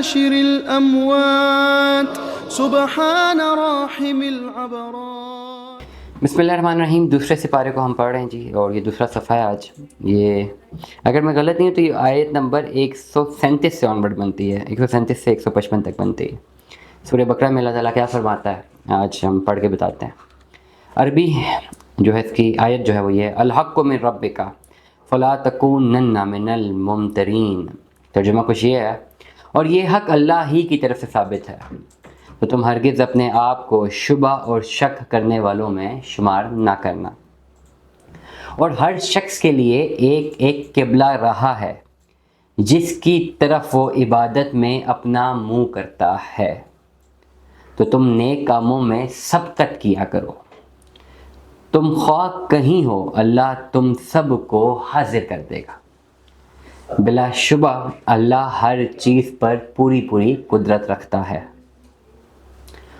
حاشر الأموات سبحان راحم العبرات۔ بسم اللہ الرحمن الرحیم۔ دوسرے سپارے کو ہم پڑھ رہے ہیں جی، اور یہ دوسرا صفحہ ہے آج۔ یہ اگر میں غلط نہیں ہوں تو یہ آیت نمبر 137 سے آن ورڈ بنتی ہے، 137 سے 155 تک بنتی ہے۔ سورہ بقرہ میں اللہ تعالیٰ کیا فرماتا ہے آج ہم پڑھ کے بتاتے ہیں۔ عربی جو ہے اس کی آیت جو ہے وہ یہ ہے، الحق من ربک فلا تکونن من الممترین۔ ترجمہ کچھ یہ ہے، اور یہ حق اللہ ہی کی طرف سے ثابت ہے، تو تم ہرگز اپنے آپ کو شبہ اور شک کرنے والوں میں شمار نہ کرنا۔ اور ہر شخص کے لیے ایک ایک قبلہ رہا ہے جس کی طرف وہ عبادت میں اپنا منہ کرتا ہے، تو تم نیک کاموں میں سبقت کیا کرو۔ تم خواہ کہیں ہو، اللہ تم سب کو حاضر کر دے گا۔ بلا شبہ اللہ ہر چیز پر پوری قدرت رکھتا ہے۔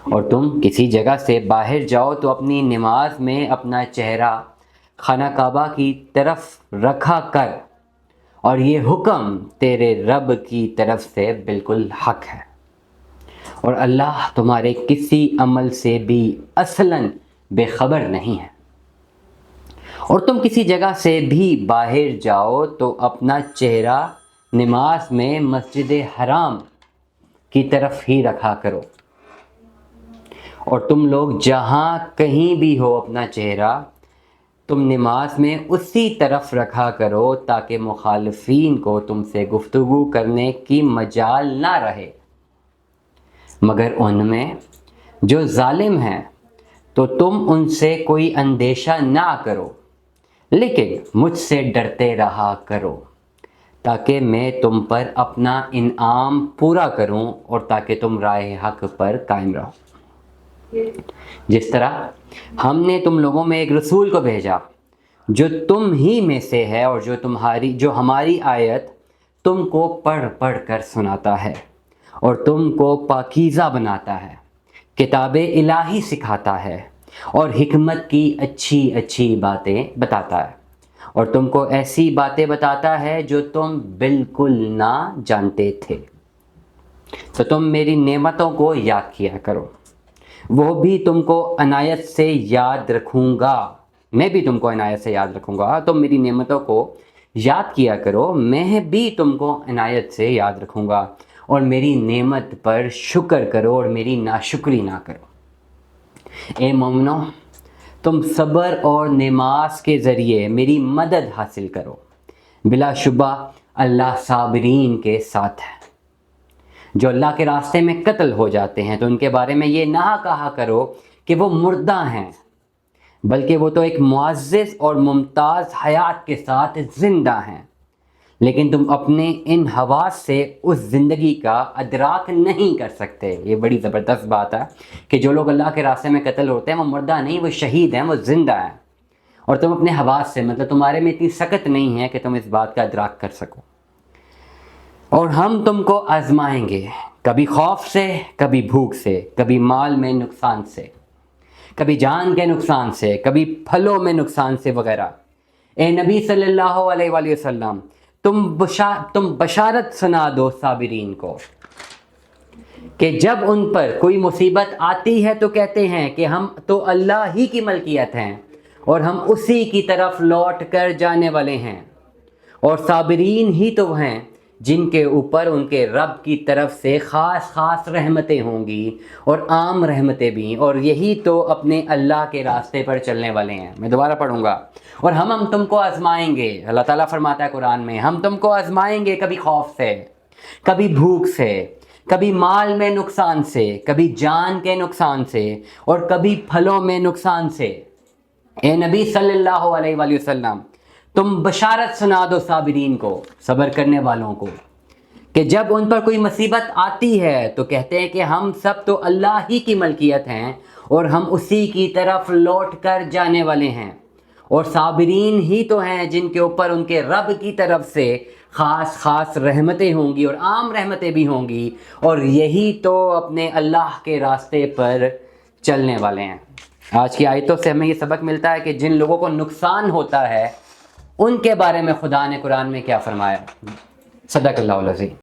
اور تم کسی جگہ سے باہر جاؤ تو اپنی نماز میں اپنا چہرہ خانہ کعبہ کی طرف رکھا کر، اور یہ حکم تیرے رب کی طرف سے بالکل حق ہے، اور اللہ تمہارے کسی عمل سے بھی اصلاً بے خبر نہیں ہے۔ اور تم کسی جگہ سے بھی باہر جاؤ تو اپنا چہرہ نماز میں مسجد حرام کی طرف ہی رکھا کرو، اور تم لوگ جہاں کہیں بھی ہو اپنا چہرہ تم نماز میں اسی طرف رکھا کرو، تاکہ مخالفین کو تم سے گفتگو کرنے کی مجال نہ رہے، مگر ان میں جو ظالم ہیں، تو تم ان سے کوئی اندیشہ نہ کرو، لیکن مجھ سے ڈرتے رہا کرو، تاکہ میں تم پر اپنا انعام پورا کروں، اور تاکہ تم راہ حق پر قائم رہو۔ جس طرح ہم نے تم لوگوں میں ایک رسول کو بھیجا جو تم ہی میں سے ہے، اور جو ہماری آیت تم کو پڑھ کر سناتا ہے، اور تم کو پاکیزہ بناتا ہے، کتاب الہی سکھاتا ہے، اور حکمت کی اچھی باتیں بتاتا ہے، اور تم کو ایسی باتیں بتاتا ہے جو تم بالکل نہ جانتے تھے، تو تم میری نعمتوں کو یاد کیا کرو، وہ بھی تم کو عنایت سے یاد رکھوں گا، میں بھی تم کو عنایت سے یاد رکھوں گا۔ تم میری نعمتوں کو یاد کیا کرو، میں بھی تم کو عنایت سے یاد رکھوں گا، اور میری نعمت پر شکر کرو اور میری ناشکری نہ کرو۔ اے مومنو، تم صبر اور نماز کے ذریعے میری مدد حاصل کرو، بلا شبہ اللہ صابرین کے ساتھ ہے۔ جو اللہ کے راستے میں قتل ہو جاتے ہیں تو ان کے بارے میں یہ نہ کہا کرو کہ وہ مردہ ہیں، بلکہ وہ تو ایک معزز اور ممتاز حیات کے ساتھ زندہ ہیں، لیکن تم اپنے ان حواس سے اس زندگی کا ادراک نہیں کر سکتے۔ یہ بڑی زبردست بات ہے کہ جو لوگ اللہ کے راستے میں قتل ہوتے ہیں وہ مردہ نہیں، وہ شہید ہیں، وہ زندہ ہیں، اور تم اپنے حواس سے، مطلب تمہارے میں اتنی سکت نہیں ہے کہ تم اس بات کا ادراک کر سکو۔ اور ہم تم کو آزمائیں گے، کبھی خوف سے، کبھی بھوک سے، کبھی مال میں نقصان سے، کبھی جان کے نقصان سے، کبھی پھلوں میں نقصان سے وغیرہ۔ اے نبی صلی اللہ علیہ وآلہ وسلم، تم بشارت سنا دو صابرین کو کہ جب ان پر کوئی مصیبت آتی ہے تو کہتے ہیں کہ ہم تو اللہ ہی کی ملکیت ہیں، اور ہم اسی کی طرف لوٹ کر جانے والے ہیں، اور صابرین ہی تو ہیں جن کے اوپر ان کے رب کی طرف سے خاص رحمتیں ہوں گی، اور عام رحمتیں بھی، اور یہی تو اپنے اللہ کے راستے پر چلنے والے ہیں۔ میں دوبارہ پڑھوں گا، اور ہم تم کو آزمائیں گے۔ اللہ تعالیٰ فرماتا ہے قرآن میں، ہم تم کو آزمائیں گے، کبھی خوف سے، کبھی بھوک سے، کبھی مال میں نقصان سے، کبھی جان کے نقصان سے، اور کبھی پھلوں میں نقصان سے۔ اے نبی صلی اللہ علیہ وآلہ وسلم، تم بشارت سنا دو صابرین کو، صبر کرنے والوں کو، کہ جب ان پر کوئی مصیبت آتی ہے تو کہتے ہیں کہ ہم سب تو اللہ ہی کی ملکیت ہیں، اور ہم اسی کی طرف لوٹ کر جانے والے ہیں، اور صابرین ہی تو ہیں جن کے اوپر ان کے رب کی طرف سے خاص رحمتیں ہوں گی، اور عام رحمتیں بھی ہوں گی، اور یہی تو اپنے اللہ کے راستے پر چلنے والے ہیں۔ آج کی آیتوں سے ہمیں یہ سبق ملتا ہے کہ جن لوگوں کو نقصان ہوتا ہے ان کے بارے میں خدا نے قرآن میں کیا فرمایا۔ صدق اللہ العظیم۔